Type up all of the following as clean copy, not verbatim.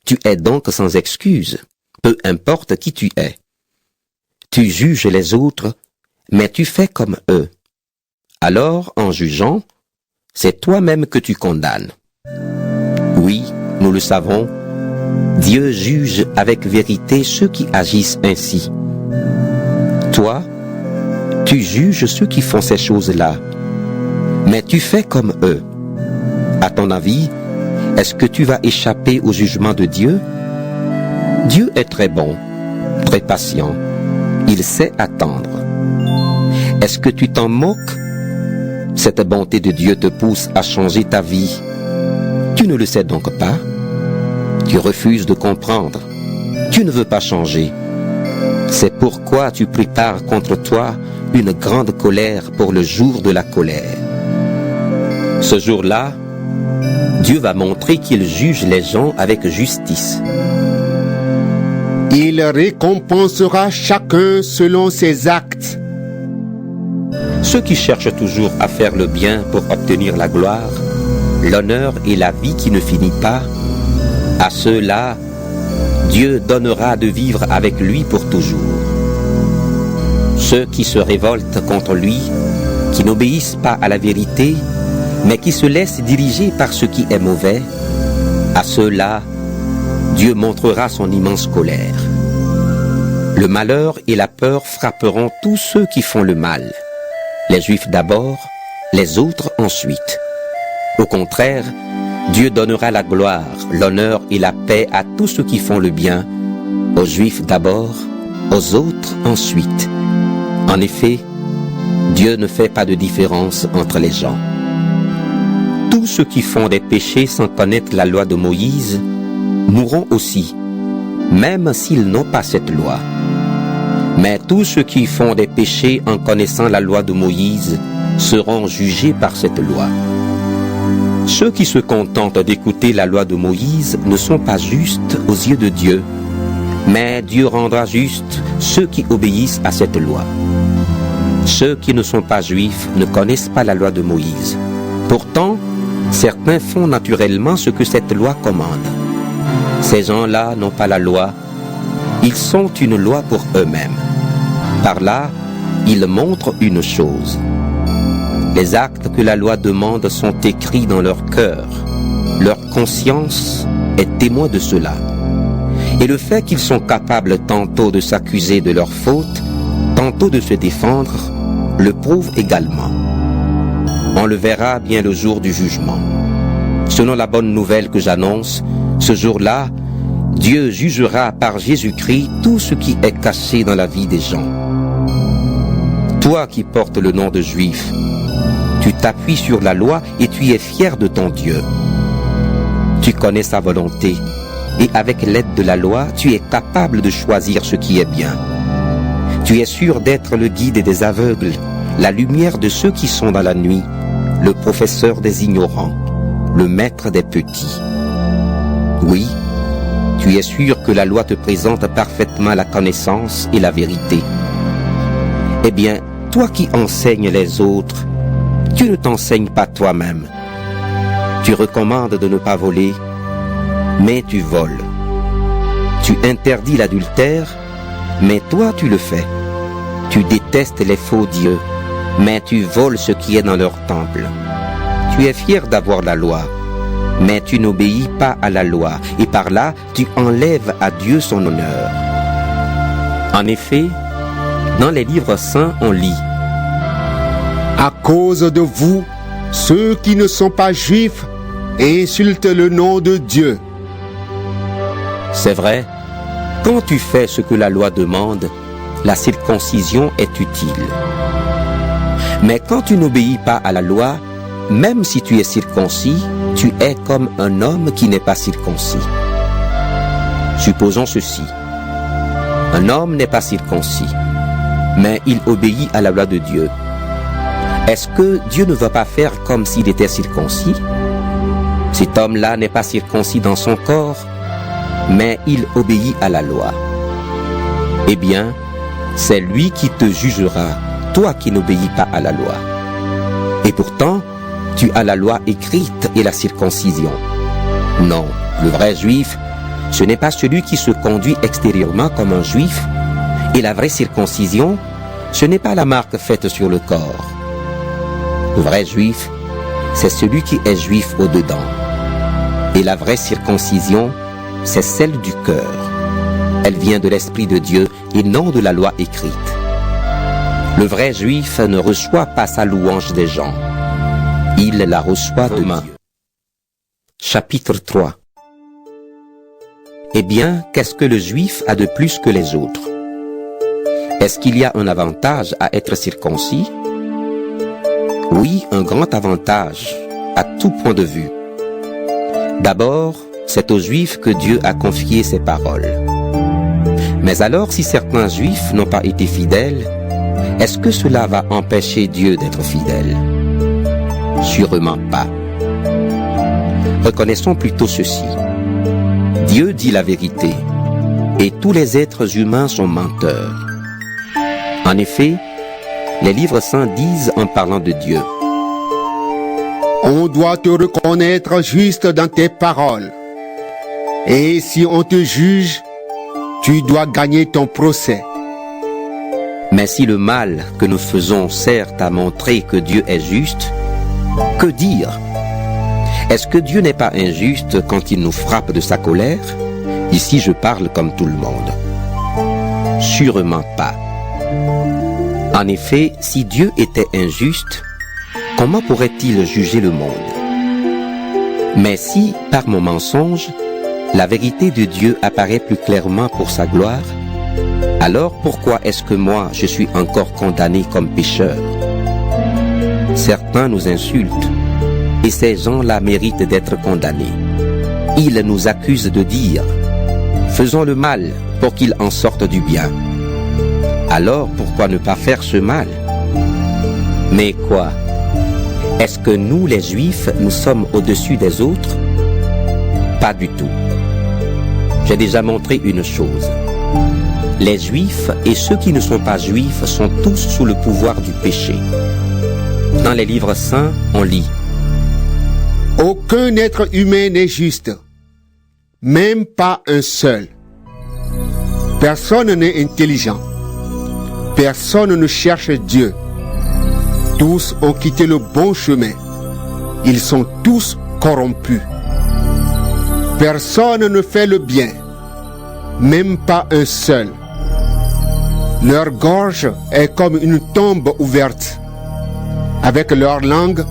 Tu es donc sans excuse, peu importe qui tu es. Tu juges les autres, mais tu fais comme eux. Alors, en jugeant, c'est toi-même que tu condamnes. Oui, nous le savons, Dieu juge avec vérité ceux qui agissent ainsi. Toi, tu juges ceux qui font ces choses-là, mais tu fais comme eux. À ton avis, est-ce que tu vas échapper au jugement de Dieu? Dieu est très bon, très patient. Il sait attendre. Est-ce que tu t'en moques? Cette bonté de Dieu te pousse à changer ta vie. Tu ne le sais donc pas? Tu refuses de comprendre. Tu ne veux pas changer. C'est pourquoi tu prépares contre toi une grande colère pour le jour de la colère. Ce jour-là, Dieu va montrer qu'il juge les gens avec justice. Il récompensera chacun selon ses actes. Ceux qui cherchent toujours à faire le bien pour obtenir la gloire, l'honneur et la vie qui ne finit pas, à ceux-là, Dieu donnera de vivre avec lui pour toujours. Ceux qui se révoltent contre lui, qui n'obéissent pas à la vérité, mais qui se laissent diriger par ce qui est mauvais, à ceux-là, Dieu montrera son immense colère. Le malheur et la peur frapperont tous ceux qui font le mal. Les Juifs d'abord, les autres ensuite. Au contraire, Dieu donnera la gloire, l'honneur et la paix à tous ceux qui font le bien, aux Juifs d'abord, aux autres ensuite. En effet, Dieu ne fait pas de différence entre les gens. Tous ceux qui font des péchés sans connaître la loi de Moïse mourront aussi, même s'ils n'ont pas cette loi. Mais tous ceux qui font des péchés en connaissant la loi de Moïse seront jugés par cette loi. Ceux qui se contentent d'écouter la loi de Moïse ne sont pas justes aux yeux de Dieu, mais Dieu rendra justes ceux qui obéissent à cette loi. Ceux qui ne sont pas juifs ne connaissent pas la loi de Moïse. Pourtant, certains font naturellement ce que cette loi commande. Ces gens-là n'ont pas la loi, ils sont une loi pour eux-mêmes. Par là, ils montrent une chose. Les actes que la loi demande sont écrits dans leur cœur. Leur conscience est témoin de cela. Et le fait qu'ils sont capables tantôt de s'accuser de leurs fautes, tantôt de se défendre, le prouve également. On le verra bien le jour du jugement. Selon la bonne nouvelle que j'annonce, ce jour-là, Dieu jugera par Jésus-Christ tout ce qui est caché dans la vie des gens. Toi qui portes le nom de Juif, tu t'appuies sur la loi et tu es fier de ton Dieu. Tu connais sa volonté et avec l'aide de la loi, tu es capable de choisir ce qui est bien. Tu es sûr d'être le guide des aveugles, la lumière de ceux qui sont dans la nuit, le professeur des ignorants, le maître des petits. Oui, tu es sûr que la loi te présente parfaitement la connaissance et la vérité. Eh bien, toi qui enseignes les autres, tu ne t'enseignes pas toi-même. Tu recommandes de ne pas voler, mais tu voles. Tu interdis l'adultère, mais toi tu le fais. Tu détestes les faux dieux, mais tu voles ce qui est dans leur temple. Tu es fier d'avoir la loi, mais tu n'obéis pas à la loi, et par là, tu enlèves à Dieu son honneur. En effet, dans les livres saints, on lit: À cause de vous, ceux qui ne sont pas juifs insultent le nom de Dieu. C'est vrai, quand tu fais ce que la loi demande, la circoncision est utile. Mais quand tu n'obéis pas à la loi, même si tu es circoncis, tu es comme un homme qui n'est pas circoncis. Supposons ceci. Un homme n'est pas circoncis, mais il obéit à la loi de Dieu. Est-ce que Dieu ne va pas faire comme s'il était circoncis? Cet homme-là n'est pas circoncis dans son corps, mais il obéit à la loi. Eh bien, c'est lui qui te jugera, toi qui n'obéis pas à la loi. Et pourtant, tu as la loi écrite et la circoncision. Non, le vrai juif, ce n'est pas celui qui se conduit extérieurement comme un juif, et la vraie circoncision, ce n'est pas la marque faite sur le corps. Le vrai juif, c'est celui qui est juif au-dedans. Et la vraie circoncision, c'est celle du cœur. Elle vient de l'Esprit de Dieu et non de la loi écrite. Le vrai juif ne reçoit pas sa louange des gens. Il la reçoit de Dieu. Chapitre 3. Eh bien, qu'est-ce que le juif a de plus que les autres? Est-ce qu'il y a un avantage à être circoncis? Oui, un grand avantage, à tout point de vue. D'abord, c'est aux Juifs que Dieu a confié ses paroles. Mais alors, si certains Juifs n'ont pas été fidèles, est-ce que cela va empêcher Dieu d'être fidèle? Sûrement pas. Reconnaissons plutôt ceci. Dieu dit la vérité, et tous les êtres humains sont menteurs. En effet, les livres saints disent en parlant de Dieu: On doit te reconnaître juste dans tes paroles. Et si on te juge, tu dois gagner ton procès. Mais si le mal que nous faisons sert à montrer que Dieu est juste, que dire? Est-ce que Dieu n'est pas injuste quand il nous frappe de sa colère? Ici, je parle comme tout le monde. Sûrement pas. En effet, si Dieu était injuste, comment pourrait-il juger le monde? Mais si, par mon mensonge, la vérité de Dieu apparaît plus clairement pour sa gloire, alors pourquoi est-ce que moi, je suis encore condamné comme pécheur? Certains nous insultent, et ces gens-là méritent d'être condamnés. Ils nous accusent de dire: faisons le mal pour qu'il en sorte du bien. Alors pourquoi ne pas faire ce mal? Mais quoi? Est-ce que nous, les Juifs, nous sommes au-dessus des autres? Pas du tout. J'ai déjà montré une chose. Les Juifs et ceux qui ne sont pas Juifs sont tous sous le pouvoir du péché. Dans les livres saints, on lit: Aucun être humain n'est juste, même pas un seul. Personne n'est intelligent. Personne ne cherche Dieu. Tous ont quitté le bon chemin. Ils sont tous corrompus. Personne ne fait le bien, même pas un seul. Leur gorge est comme une tombe ouverte. Avec leur langue,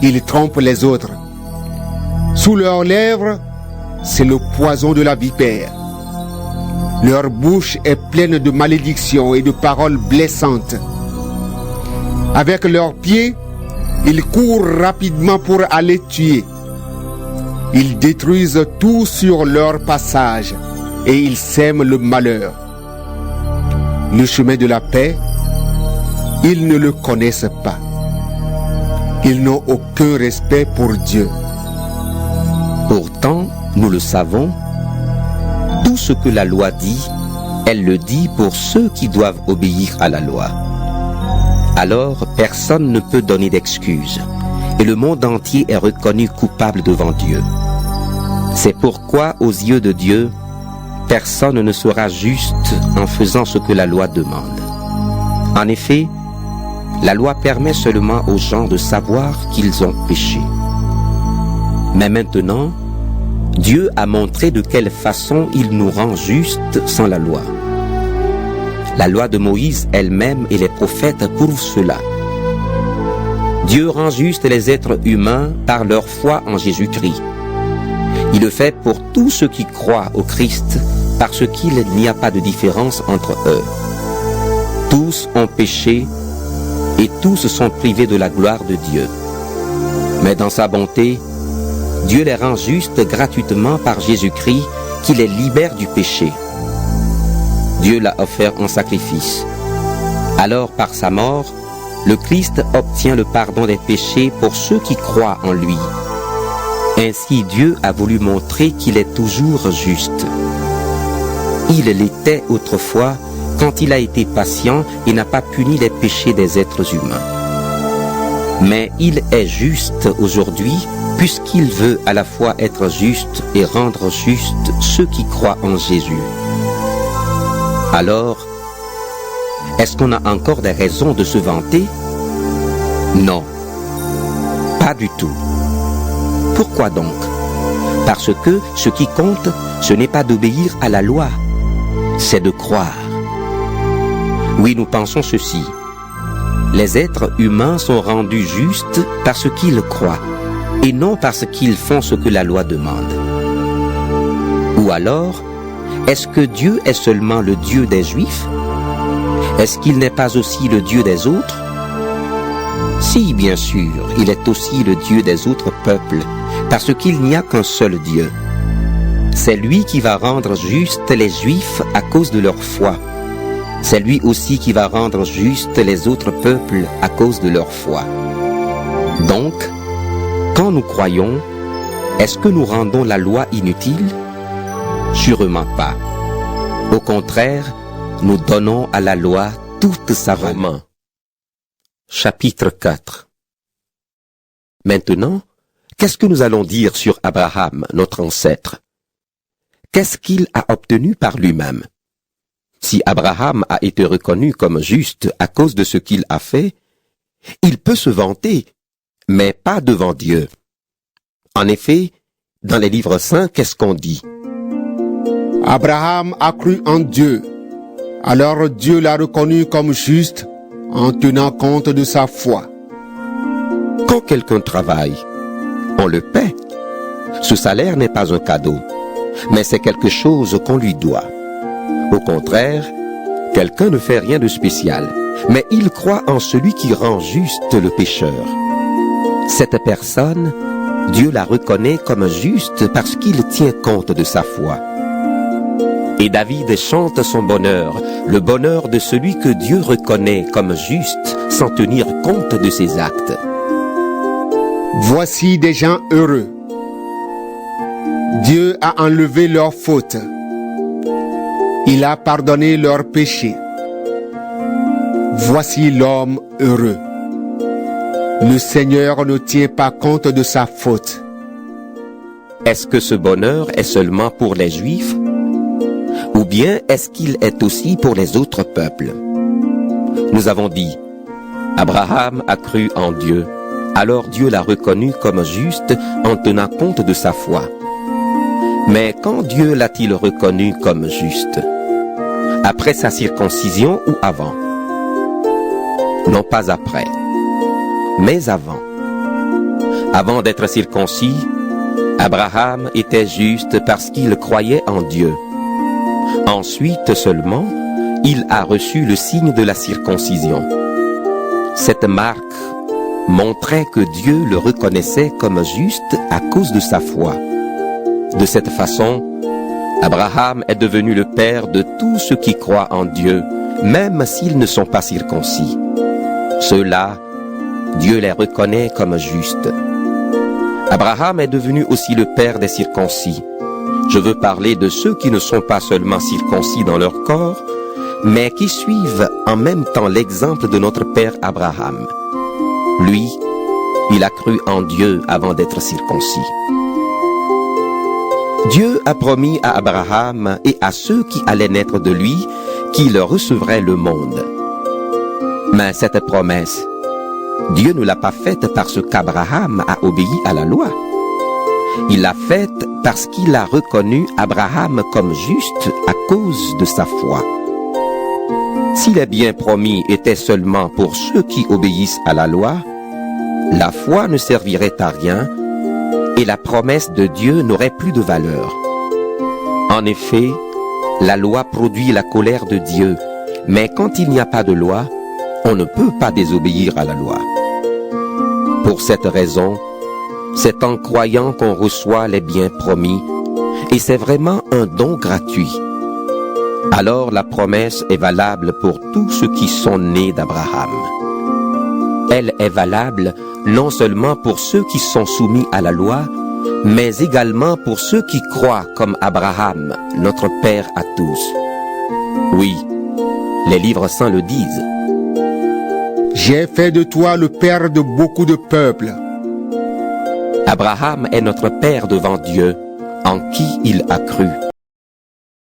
ils trompent les autres. Sous leurs lèvres, c'est le poison de la vipère. Leur bouche est pleine de malédictions et de paroles blessantes. Avec leurs pieds, ils courent rapidement pour aller tuer. Ils détruisent tout sur leur passage et ils sèment le malheur. Le chemin de la paix, ils ne le connaissent pas. Ils n'ont aucun respect pour Dieu. Pourtant, nous le savons, tout ce que la loi dit, elle le dit pour ceux qui doivent obéir à la loi. Alors, personne ne peut donner d'excuses, et le monde entier est reconnu coupable devant Dieu. C'est pourquoi, aux yeux de Dieu, personne ne sera juste en faisant ce que la loi demande. En effet, la loi permet seulement aux gens de savoir qu'ils ont péché. Mais maintenant, Dieu a montré de quelle façon il nous rend justes sans la loi. La loi de Moïse elle-même et les prophètes prouvent cela. Dieu rend justes les êtres humains par leur foi en Jésus-Christ. Il le fait pour tous ceux qui croient au Christ parce qu'il n'y a pas de différence entre eux. Tous ont péché et tous sont privés de la gloire de Dieu. Mais dans sa bonté, Dieu les rend justes gratuitement par Jésus-Christ qui les libère du péché. Dieu l'a offert en sacrifice. Alors, par sa mort, le Christ obtient le pardon des péchés pour ceux qui croient en lui. Ainsi, Dieu a voulu montrer qu'il est toujours juste. Il l'était autrefois quand il a été patient et n'a pas puni les péchés des êtres humains. Mais il est juste aujourd'hui puisqu'il veut à la fois être juste et rendre juste ceux qui croient en Jésus. Alors, est-ce qu'on a encore des raisons de se vanter? Non, pas du tout. Pourquoi donc? Parce que ce qui compte, ce n'est pas d'obéir à la loi, c'est de croire. Oui, nous pensons ceci. Les êtres humains sont rendus justes parce qu'ils croient, et non parce qu'ils font ce que la loi demande. Ou alors, est-ce que Dieu est seulement le Dieu des Juifs? Est-ce qu'il n'est pas aussi le Dieu des autres? Si, bien sûr, il est aussi le Dieu des autres peuples, parce qu'il n'y a qu'un seul Dieu. C'est lui qui va rendre justes les Juifs à cause de leur foi. C'est lui aussi qui va rendre justes les autres peuples à cause de leur foi. Donc, quand nous croyons, est-ce que nous rendons la loi inutile? Sûrement pas. Au contraire, nous donnons à la loi toute sa valeur. Chapitre 4. Maintenant, qu'est-ce que nous allons dire sur Abraham, notre ancêtre? Qu'est-ce qu'il a obtenu par lui-même? Si Abraham a été reconnu comme juste à cause de ce qu'il a fait, il peut se vanter, mais pas devant Dieu. En effet, dans les livres saints, qu'est-ce qu'on dit? Abraham a cru en Dieu. Alors Dieu l'a reconnu comme juste en tenant compte de sa foi. Quand quelqu'un travaille, on le paie. Ce salaire n'est pas un cadeau, mais c'est quelque chose qu'on lui doit. Au contraire, quelqu'un ne fait rien de spécial, mais il croit en celui qui rend juste le pécheur. Cette personne, Dieu la reconnaît comme juste parce qu'il tient compte de sa foi. Et David chante son bonheur, le bonheur de celui que Dieu reconnaît comme juste sans tenir compte de ses actes. Voici des gens heureux. Dieu a enlevé leurs fautes. Il a pardonné leurs péchés. Voici l'homme heureux. Le Seigneur ne tient pas compte de sa faute. Est-ce que ce bonheur est seulement pour les Juifs? Ou bien est-ce qu'il est aussi pour les autres peuples? Nous avons dit, Abraham a cru en Dieu, alors Dieu l'a reconnu comme juste en tenant compte de sa foi. Mais quand Dieu l'a-t-il reconnu comme juste? Après sa circoncision ou avant? Non, pas après, mais avant. Avant d'être circoncis, Abraham était juste parce qu'il croyait en Dieu. Ensuite seulement, il a reçu le signe de la circoncision. Cette marque montrait que Dieu le reconnaissait comme juste à cause de sa foi. De cette façon, Abraham est devenu le père de tous ceux qui croient en Dieu, même s'ils ne sont pas circoncis. Ceux-là, Dieu les reconnaît comme justes. Abraham est devenu aussi le père des circoncis. Je veux parler de ceux qui ne sont pas seulement circoncis dans leur corps, mais qui suivent en même temps l'exemple de notre père Abraham. Lui, il a cru en Dieu avant d'être circoncis. Dieu a promis à Abraham et à ceux qui allaient naître de lui qu'il recevrait le monde. Mais cette promesse, Dieu ne l'a pas faite parce qu'Abraham a obéi à la loi. Il l'a faite parce qu'il a reconnu Abraham comme juste à cause de sa foi. Si les biens promis étaient seulement pour ceux qui obéissent à la loi, la foi ne servirait à rien et la promesse de Dieu n'aurait plus de valeur. En effet, la loi produit la colère de Dieu, mais quand il n'y a pas de loi, on ne peut pas désobéir à la loi. Pour cette raison, c'est en croyant qu'on reçoit les biens promis, et c'est vraiment un don gratuit. Alors la promesse est valable pour tous ceux qui sont nés d'Abraham. Elle est valable non seulement pour ceux qui sont soumis à la loi, mais également pour ceux qui croient comme Abraham, notre Père à tous. Oui, les livres saints le disent. J'ai fait de toi le père de beaucoup de peuples. Abraham est notre Père devant Dieu, en qui il a cru.